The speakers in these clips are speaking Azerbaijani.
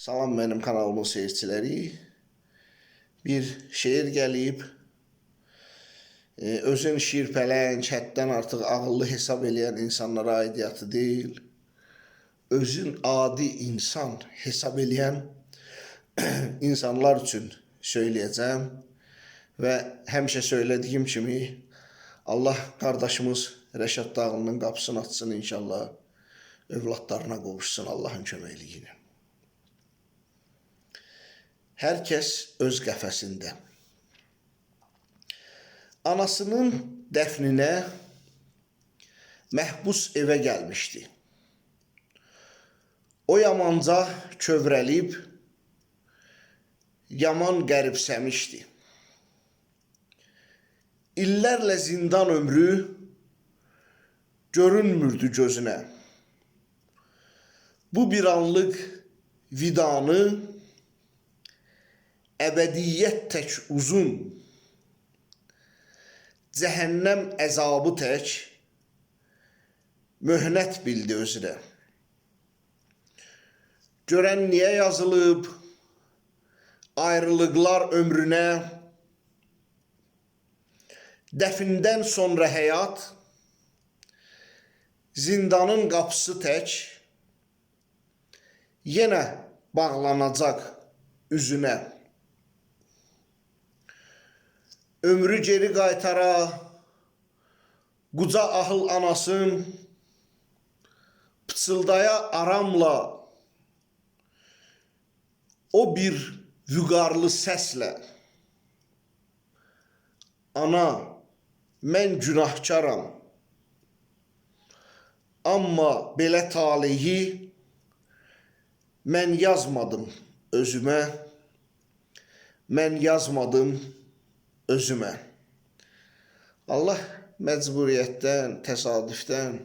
Salam benim kanalımın seyirciləri. Bir şeir gəlib. Özün şirpələn, həddən artıq ağıllı hesab eləyən insanlara aidiyyatı deyil. Özün adi insan hesab eləyən insanlar üçün söyləyəcəm. Və həmişə söylədiyim kimi Allah qardaşımız Rəşad Dağlı'nın qapısını açsın inşallah. Övladlarına qovuşsun Allahın köməkliyi ilə. Hər kəs öz qəfəsində. Anasının dəfninə məhbus evə gəlmişdi. O yamanca kövrəlib, yaman qəribsəmişdi. İllərlə zindan ömrü görünmürdü gözünə. Bu bir anlıq vidanı əbədiyyət tək uzun, cəhənnəm əzabı tək möhnət bildi özünə. Görən niyə yazılıb ayrılıqlar ömrünə, dəfindən sonra həyat, zindanın qapısı tək yenə bağlanacaq üzünə. Ömrü geri qaytara, quca ahıl anasın, pıçıldaya aramla, o bir vüqarlı səslə. Ana, mən günahkaram, amma belə taleyi mən yazmadım özümə, mən yazmadım özümə. Allah məcburiyyətdən, təsadüfdən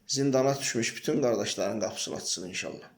zindana düşmüş bütün qardaşların qapısını açsın inşallah.